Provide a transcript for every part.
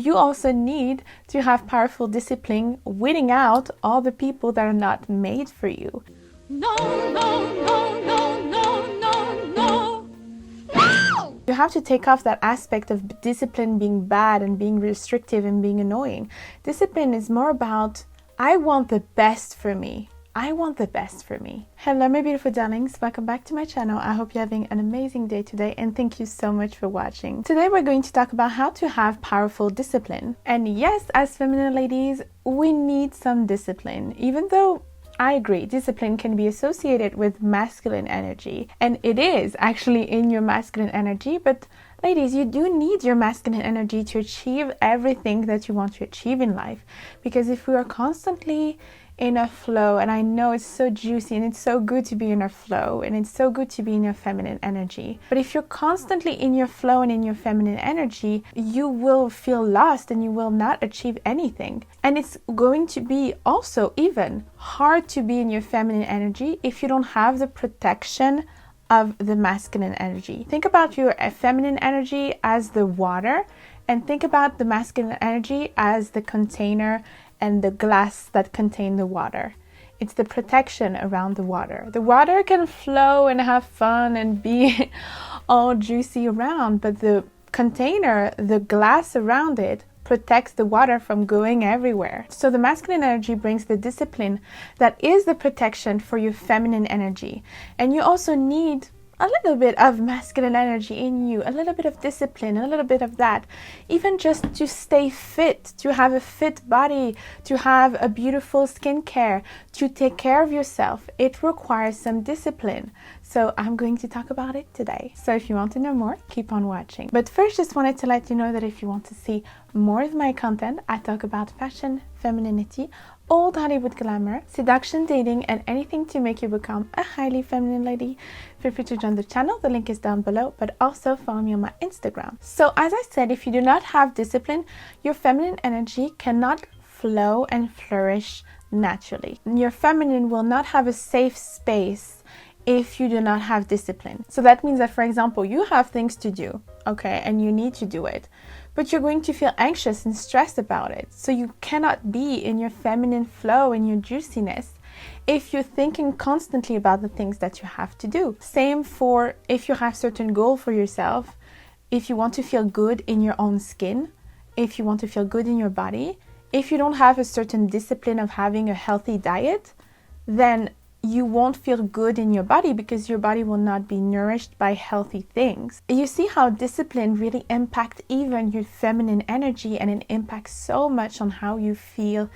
you also need to have powerful discipline, weeding out all the people that are not made for you. No, no, no, no, no, no, no. No! You have to take off that aspect of discipline being bad and being restrictive and being annoying. Discipline is more about, I want the best for me. I want the best for me. Hello my beautiful darlings, welcome back to my channel. I hope you're having an amazing day today and thank you so much for watching. Today we're going to talk about how to have powerful discipline. And yes, as feminine ladies, we need some discipline. Even though I agree, discipline can be associated with masculine energy. And it is actually in your masculine energy, but ladies, you do need your masculine energy to achieve everything that you want to achieve in life. Because if we are constantly in a flow, and I know it's so juicy and it's so good to be in a flow and it's so good to be in your feminine energy, but if you're constantly in your flow and in your feminine energy, you will feel lost and you will not achieve anything. And it's going to be also even hard to be in your feminine energy if you don't have the protection of the masculine energy. Think about your feminine energy as the water, and think about the masculine energy as the container and the glass that contain the water. It's the protection around the water. The water can flow and have fun and be all juicy around, but the container, the glass around it, protects the water from going everywhere. So the masculine energy brings the discipline that is the protection for your feminine energy. And you also need a little bit of masculine energy in you, a little bit of discipline, a little bit of that, even just to stay fit, to have a fit body, to have a beautiful skincare, to take care of yourself. It requires some discipline. So I'm going to talk about it today. So if you want to know more, keep on watching. But first, just wanted to let you know that if you want to see more of my content, I talk about fashion, femininity, old Hollywood glamour, seduction, dating, and anything to make you become a highly feminine lady. Feel free to join the channel, the link is down below, but also follow me on my Instagram. So as I said, if you do not have discipline, your feminine energy cannot flow and flourish naturally. Your feminine will not have a safe space if you do not have discipline. So that means that, for example, you have things to do, okay, and you need to do it, but you're going to feel anxious and stressed about it. So you cannot be in your feminine flow and your juiciness if you're thinking constantly about the things that you have to do. Same for if you have certain goal for yourself, if you want to feel good in your own skin, if you want to feel good in your body, if you don't have a certain discipline of having a healthy diet, then you won't feel good in your body because your body will not be nourished by healthy things. You see how discipline really impacts even your feminine energy, and it impacts so much on how you feel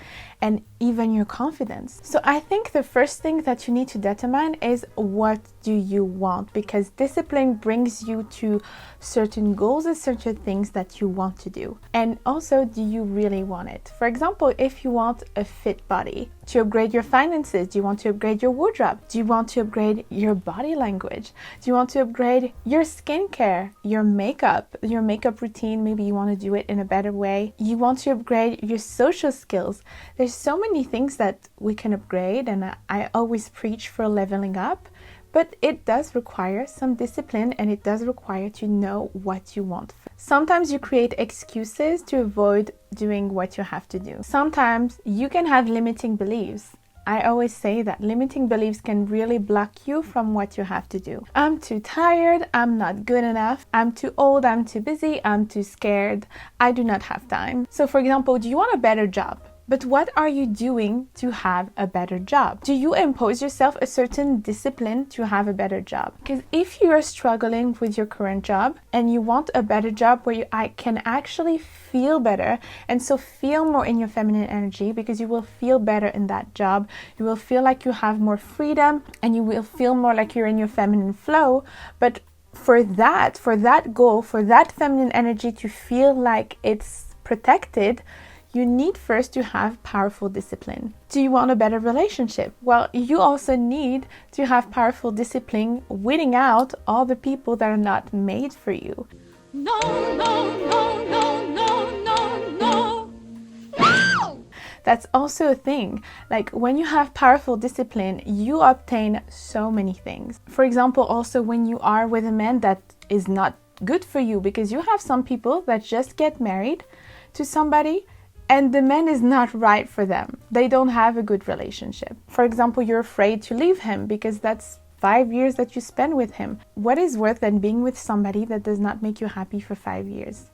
and even your confidence. So I think the first thing that you need to determine is, what do you want? Because discipline brings you to certain goals and certain things that you want to do. And also, do you really want it? For example, if you want a fit body, to upgrade your finances, do you want to upgrade your wardrobe? Do you want to upgrade your body language? Do you want to upgrade your skincare, your makeup routine? Maybe you want to do it in a better way. You want to upgrade your social skills. There's so many things that we can upgrade, and I always preach for leveling up, but it does require some discipline, and it does require to know what you want. Sometimes you create excuses to avoid doing what you have to do. Sometimes you can have limiting beliefs. I always say that limiting beliefs can really block you from what you have to do. I'm too tired, I'm not good enough, I'm too old, I'm too busy, I'm too scared, I do not have time. So for example, do you want a better job? But what are you doing to have a better job? Do you impose yourself a certain discipline to have a better job? Because if you are struggling with your current job and you want a better job where I can actually feel better, and so feel more in your feminine energy, because you will feel better in that job, you will feel like you have more freedom, and you will feel more like you're in your feminine flow. But for that goal, for that feminine energy to feel like it's protected, you need first to have powerful discipline. Do you want a better relationship? Well, you also need to have powerful discipline, weeding out all the people that are not made for you. No, no, no, no, no, no, no. No! That's also a thing. Like, when you have powerful discipline, you obtain so many things. For example, also when you are with a man that is not good for you, because you have some people that just get married to somebody and the man is not right for them. They don't have a good relationship. For example, you're afraid to leave him because that's 5 years that you spend with him. What is worse than being with somebody that does not make you happy for 5 years?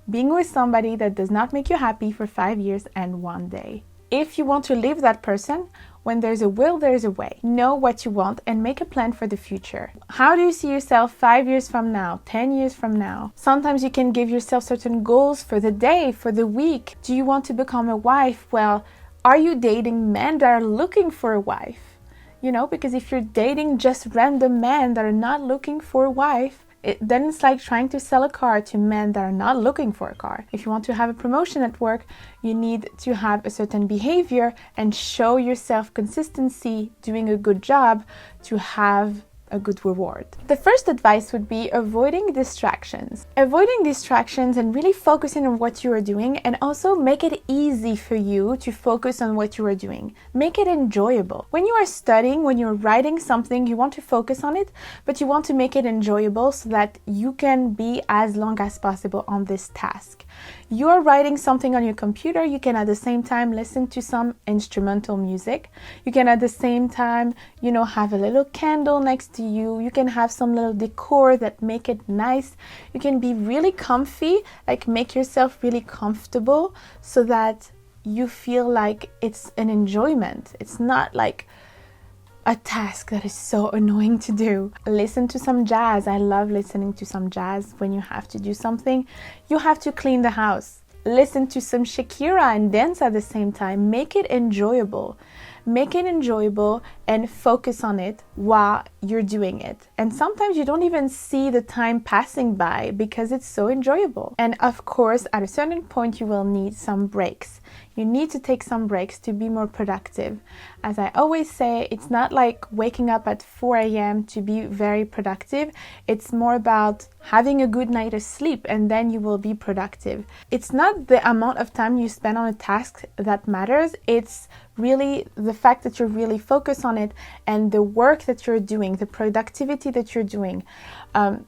Being with somebody that does not make you happy for 5 years and 1 day. If you want to leave that person, when there's a will, there's a way. Know what you want and make a plan for the future. How do you see yourself 5 years from now, 10 years from now? Sometimes you can give yourself certain goals for the day, for the week. Do you want to become a wife? Well, are you dating men that are looking for a wife? You know, because if you're dating just random men that are not looking for a wife, then it's like trying to sell a car to men that are not looking for a car. If you want to have a promotion at work, you need to have a certain behavior and show yourself consistency, doing a good job to have a good reward. The first advice would be avoiding distractions. Avoiding distractions and really focusing on what you are doing, and also make it easy for you to focus on what you are doing. Make it enjoyable. When you are studying, when you're writing something, you want to focus on it, but you want to make it enjoyable so that you can be as long as possible on this task. You're writing something on your computer, you can at the same time listen to some instrumental music. You can at the same time, have a little candle next to you. You can have some little decor that make it nice. You can be really comfy, like make yourself really comfortable so that you feel like it's an enjoyment. It's not like a task that is so annoying to do. Listen to some jazz. I love listening to some jazz when you have to do something. You have to clean the house. Listen to some Shakira and dance at the same time. Make it enjoyable. Make it enjoyable and focus on it while you're doing it. And sometimes you don't even see the time passing by because it's so enjoyable. And of course, at a certain point, you will need some breaks. You need to take some breaks to be more productive. As I always say, it's not like waking up at 4 a.m. to be very productive. It's more about having a good night of sleep and then you will be productive. It's not the amount of time you spend on a task that matters. It's really the fact that you're really focused on it and the work that you're doing, the productivity that you're doing.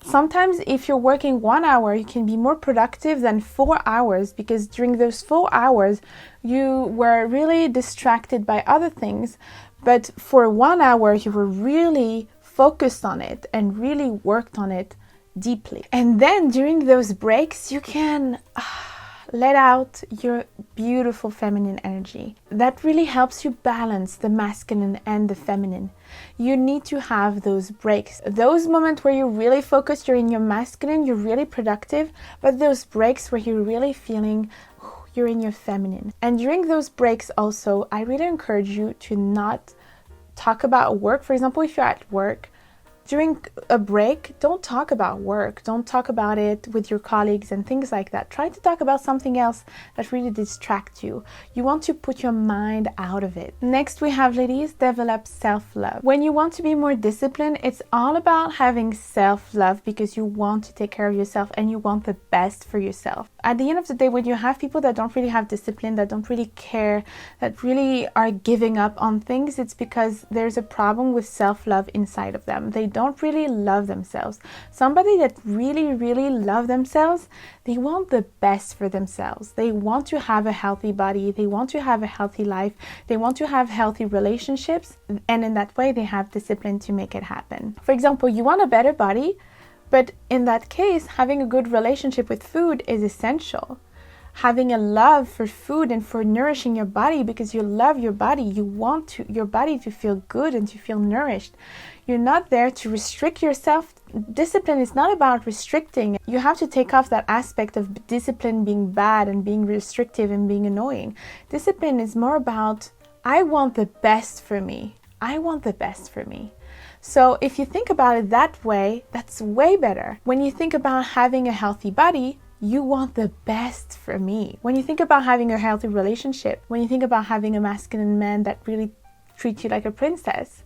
Sometimes if you're working 1 hour, you can be more productive than 4 hours because during those 4 hours, you were really distracted by other things. But for 1 hour, you were really focused on it and really worked on it deeply. And then during those breaks, you can let out your beautiful feminine energy. That really helps you balance the masculine and the feminine. You need to have those breaks. Those moments where you're really focused, you're in your masculine, you're really productive, but those breaks where you're really feeling you're in your feminine. And during those breaks also, I really encourage you to not talk about work. For example, if you're at work, during a break, don't talk about work. Don't talk about it with your colleagues and things like that. Try to talk about something else that really distracts you. You want to put your mind out of it. Next, we have, ladies, develop self-love. When you want to be more disciplined, it's all about having self-love because you want to take care of yourself and you want the best for yourself. At the end of the day, when you have people that don't really have discipline, that don't really care, that really are giving up on things, it's because there's a problem with self-love inside of them. They don't really love themselves. Somebody that really, really love themselves, they want the best for themselves. They want to have a healthy body. They want to have a healthy life. They want to have healthy relationships. And in that way, they have discipline to make it happen. For example, you want a better body, but in that case, having a good relationship with food is essential. Having a love for food and for nourishing your body because you love your body. You want your body to feel good and to feel nourished. You're not there to restrict yourself. Discipline is not about restricting. You have to take off that aspect of discipline being bad and being restrictive and being annoying. Discipline is more about, I want the best for me. I want the best for me. So if you think about it that way, that's way better. When you think about having a healthy body, you want the best for me. When you think about having a healthy relationship, when you think about having a masculine man that really treats you like a princess,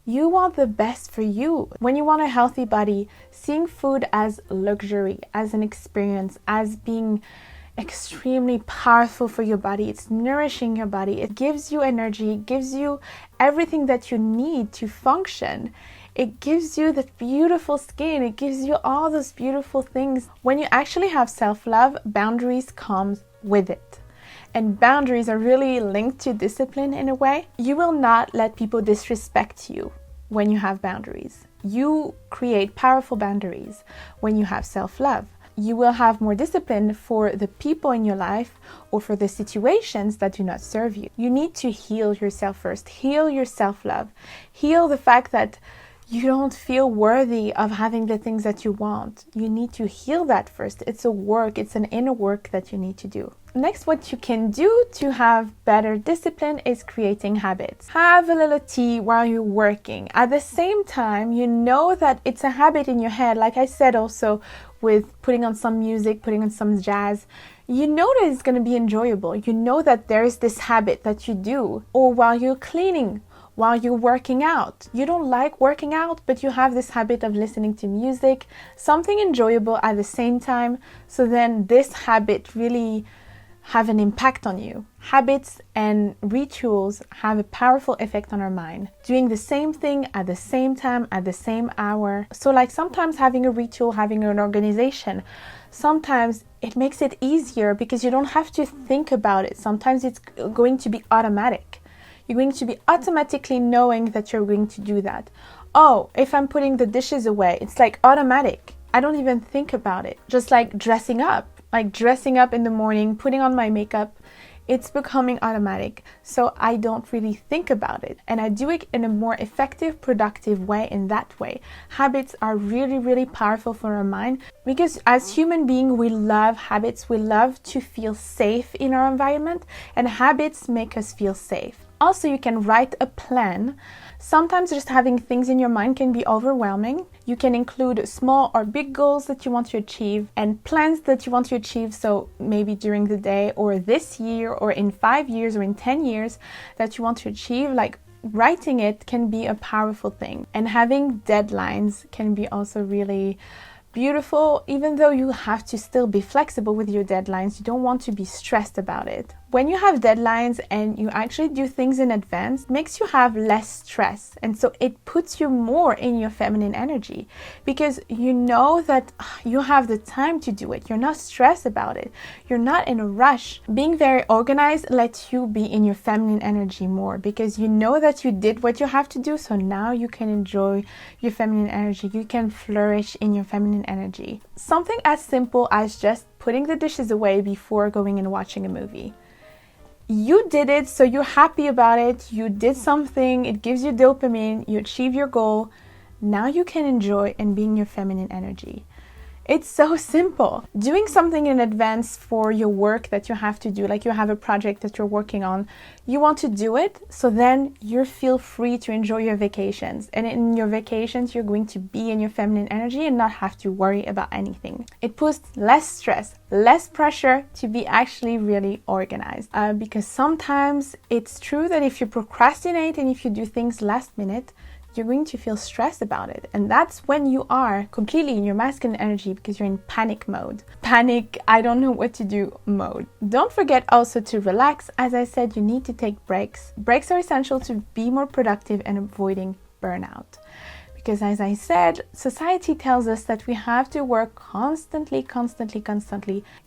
you want the best for you. When you want a healthy body, seeing food as luxury, as an experience, as being extremely powerful for your body, it's nourishing your body, it gives you energy, it gives you everything that you need to function. It gives you that beautiful skin. It gives you all those beautiful things. When you actually have self-love, boundaries comes with it. And boundaries are really linked to discipline in a way. You will not let people disrespect you when you have boundaries. You create powerful boundaries when you have self-love. You will have more discipline for the people in your life or for the situations that do not serve you. You need to heal yourself first. Heal your self-love. Heal the fact that you don't feel worthy of having the things that you want. You need to heal that first. It's a work. It's an inner work that you need to do. Next, what you can do to have better discipline is creating habits. Have a little tea while you're working. At the same time, you know that it's a habit in your head. Like I said also with putting on some music, putting on some jazz, you know that it's going to be enjoyable. You know that there is this habit that you do. Or while you're cleaning, while you're working out. You don't like working out, but you have this habit of listening to music, something enjoyable at the same time. So then this habit really have an impact on you. Habits and rituals have a powerful effect on our mind. Doing the same thing at the same time, at the same hour. So like sometimes having a ritual, having an organization, sometimes it makes it easier because you don't have to think about it. Sometimes it's going to be automatic. You're going to be automatically knowing that you're going to do that. Oh, if I'm putting the dishes away, it's like automatic. I don't even think about it. Just like dressing up in the morning, putting on my makeup, it's becoming automatic. So I don't really think about it. And I do it in a more effective, productive way in that way. Habits are really, really powerful for our mind because as human beings, we love habits. We love to feel safe in our environment, and habits make us feel safe. Also, you can write a plan. Sometimes just having things in your mind can be overwhelming. You can include small or big goals that you want to achieve and plans that you want to achieve. So maybe during the day or this year or in 5 years or in 10 years that you want to achieve, like writing it can be a powerful thing. And having deadlines can be also really beautiful, even though you have to still be flexible with your deadlines. You don't want to be stressed about it. When you have deadlines and you actually do things in advance, it makes you have less stress. And so it puts you more in your feminine energy because you know that you have the time to do it. You're not stressed about it. You're not in a rush. Being very organized lets you be in your feminine energy more because you know that you did what you have to do. So now you can enjoy your feminine energy. You can flourish in your feminine energy. Something as simple as just putting the dishes away before going and watching a movie. You did it, so you're happy about it. You did something, it gives you dopamine, you achieve your goal. Now you can enjoy and be in your feminine energy. It's so simple. Doing something in advance for your work that you have to do, like you have a project that you're working on, you want to do it, so then you feel free to enjoy your vacations. And in your vacations, you're going to be in your feminine energy and not have to worry about anything. It puts less stress, less pressure to be actually really organized. Because sometimes it's true that if you procrastinate and if you do things last minute, you're going to feel stressed about it. And that's when you are completely in your masculine energy because you're in panic mode. Panic, I don't know what to do mode. Don't forget also to relax. As I said, you need to take breaks. Breaks are essential to be more productive and avoiding burnout. Because as I said, society tells us that we have to work constantly.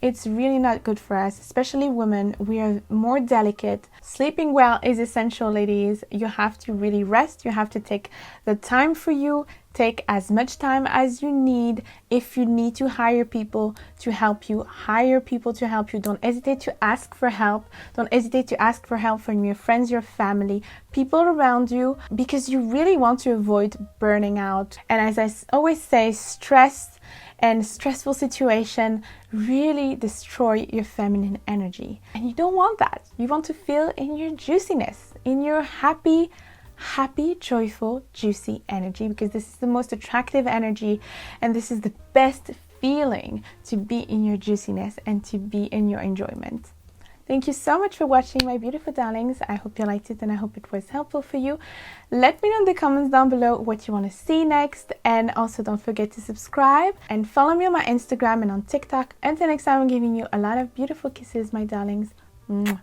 It's really not good for us, especially women. We are more delicate. Sleeping well is essential, ladies. You have to really rest. You have to take the time for you. Take as much time as you need. If you need to hire people to help you, hire people to help you. Don't hesitate to ask for help. Don't hesitate to ask for help from your friends, your family, people around you, because you really want to avoid burning out. And as I always say, stress and stressful situation really destroy your feminine energy. And you don't want that. You want to feel in your juiciness, in your happy, joyful, juicy energy, because this is the most attractive energy and this is the best feeling to be in your juiciness and to be in your enjoyment. Thank you so much for watching, my beautiful darlings. I hope you liked it and I hope it was helpful for you. Let me know in the comments down below what you want to see next, and also don't forget to subscribe and follow me on my Instagram and on TikTok. Until next time, I'm giving you a lot of beautiful kisses, my darlings. Mwah.